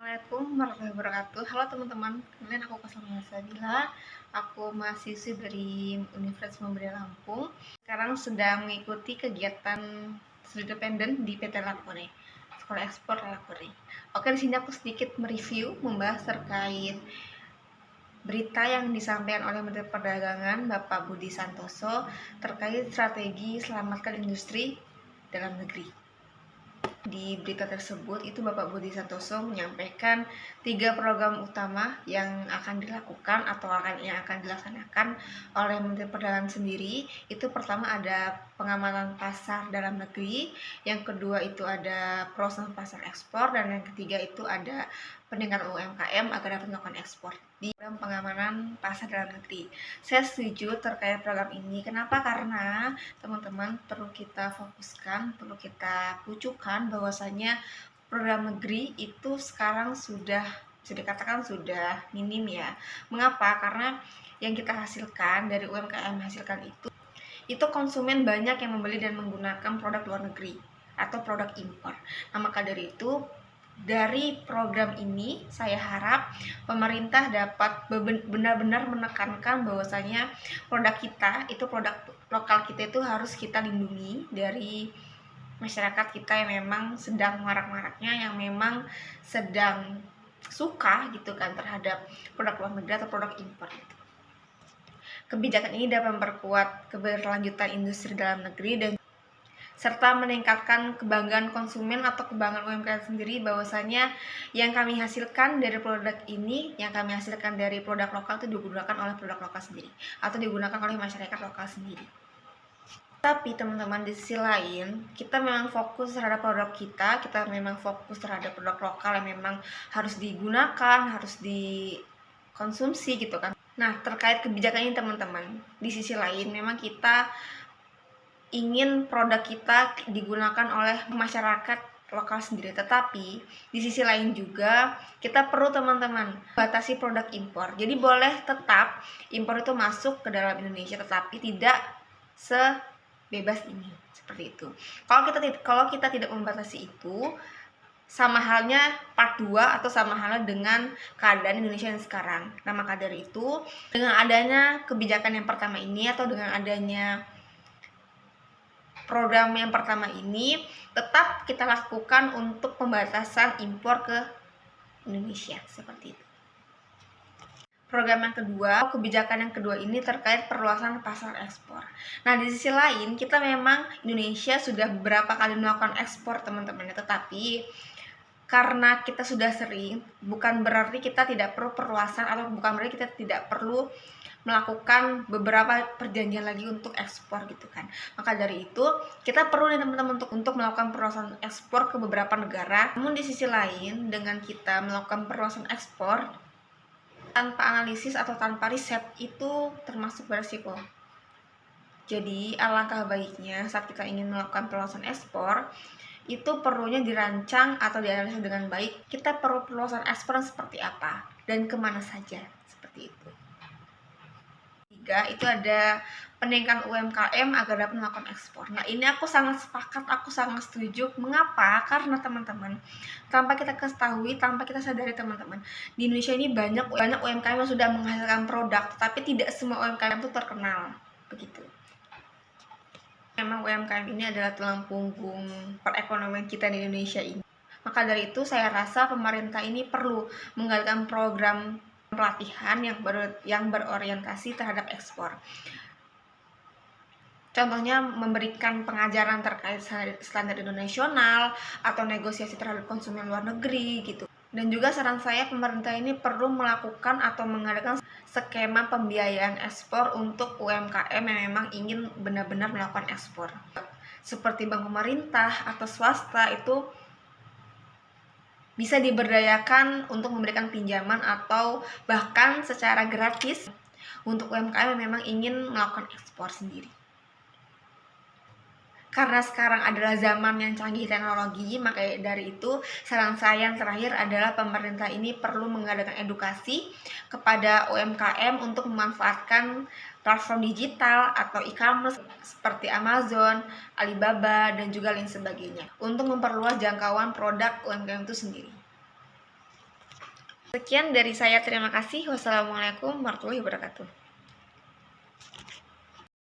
Assalamualaikum warahmatullahi wabarakatuh. Halo teman-teman, kenalin aku Kasama Sabila. Aku mahasiswi dari Universitas Muhammadiyah Lampung. Sekarang sedang mengikuti kegiatan studi independen di PT Lakore, Sekolah Ekspor Lakore. Oke, di sini aku sedikit mereview, membahas terkait berita yang disampaikan oleh Menteri Perdagangan Bapak Budi Santoso terkait strategi selamatkan industri dalam negeri. Di berita tersebut itu Bapak Budi Santoso menyampaikan 3 program utama yang akan dilakukan atau yang akan dilaksanakan oleh Menteri Perdagangan sendiri. Itu pertama ada pengamanan pasar dalam negeri, yang kedua itu ada perluasan pasar ekspor, dan yang ketiga itu ada peningkatan UMKM agar dapat melakukan ekspor di program pengamanan pasar dalam negeri. Saya setuju terkait program ini. Kenapa? Karena teman-teman perlu kita fokuskan, perlu kita pucukkan bahwasanya program negeri itu sekarang sudah bisa dikatakan sudah minim ya. Mengapa? Karena yang kita hasilkan dari UMKM hasilkan itu konsumen banyak yang membeli dan menggunakan produk luar negeri atau produk impor. Nah, maka dari itu dari program ini saya harap pemerintah dapat benar-benar menekankan bahwasanya produk kita itu, produk lokal kita itu harus kita lindungi dari masyarakat kita yang memang sedang marak-maraknya, yang memang sedang suka gitu kan terhadap produk luar negeri atau produk impor gitu. Kebijakan ini dapat memperkuat keberlanjutan industri dalam negeri dan serta meningkatkan kebanggaan konsumen atau kebanggaan UMKM sendiri bahwasanya yang kami hasilkan dari produk ini, yang kami hasilkan dari produk lokal itu digunakan oleh produk lokal sendiri atau digunakan oleh masyarakat lokal sendiri. Tapi teman-teman, di sisi lain kita memang fokus terhadap produk kita memang fokus terhadap produk lokal yang memang harus digunakan, harus dikonsumsi gitu kan. Nah, terkait kebijakan ini teman-teman, di sisi lain memang kita ingin produk kita digunakan oleh masyarakat lokal sendiri, tetapi di sisi lain juga kita perlu teman-teman batasi produk impor. Jadi boleh tetap impor itu masuk ke dalam Indonesia, tetapi tidak sebebas ini, seperti itu. Kalau kita tidak membatasi itu, sama halnya part 2 atau sama halnya dengan keadaan Indonesia yang sekarang. Nah, maka dari itu dengan adanya kebijakan yang pertama ini atau dengan adanya program yang pertama ini tetap kita lakukan untuk pembatasan impor ke Indonesia, seperti itu. Program yang kedua, kebijakan yang kedua ini terkait perluasan pasar ekspor. Nah, di sisi lain kita memang Indonesia sudah beberapa kali melakukan ekspor teman-teman, tetapi karena kita sudah sering, bukan berarti kita tidak perlu perluasan atau bukan berarti kita tidak perlu melakukan beberapa perjanjian lagi untuk ekspor gitu kan. Maka dari itu kita perlu nih teman-teman untuk melakukan perluasan ekspor ke beberapa negara. Namun di sisi lain, dengan kita melakukan perluasan ekspor tanpa analisis atau tanpa riset itu termasuk beresiko. Jadi alangkah baiknya saat kita ingin melakukan perluasan ekspor itu perlunya dirancang atau dianalisis dengan baik. Kita perlu perluasan ekspor seperti apa dan kemana saja, seperti itu. Itu ada peningkatan UMKM agar dapat melakukan ekspor. Nah, ini aku sangat sepakat, aku sangat setuju. Mengapa? Karena teman-teman, tanpa kita ketahui, tanpa kita sadari teman-teman, di Indonesia ini banyak UMKM yang sudah menghasilkan produk, tapi tidak semua UMKM itu terkenal, begitu. Memang UMKM ini adalah tulang punggung perekonomian kita di Indonesia ini. Maka dari itu saya rasa pemerintah ini perlu menggalakkan program pelatihan yang berorientasi terhadap ekspor. Contohnya memberikan pengajaran terkait standar internasional atau negosiasi terhadap konsumen luar negeri gitu. Dan juga saran saya pemerintah ini perlu melakukan atau mengadakan skema pembiayaan ekspor untuk UMKM yang memang ingin benar-benar melakukan ekspor. Seperti bank pemerintah atau swasta itu bisa diberdayakan untuk memberikan pinjaman atau bahkan secara gratis untuk UMKM yang memang ingin melakukan ekspor sendiri. Karena sekarang adalah zaman yang canggih teknologi, maka dari itu saran saya yang terakhir adalah pemerintah ini perlu mengadakan edukasi kepada UMKM untuk memanfaatkan platform digital atau e-commerce seperti Amazon, Alibaba, dan juga lain sebagainya untuk memperluas jangkauan produk UMKM itu sendiri. Sekian dari saya, terima kasih. Wassalamualaikum warahmatullahi wabarakatuh.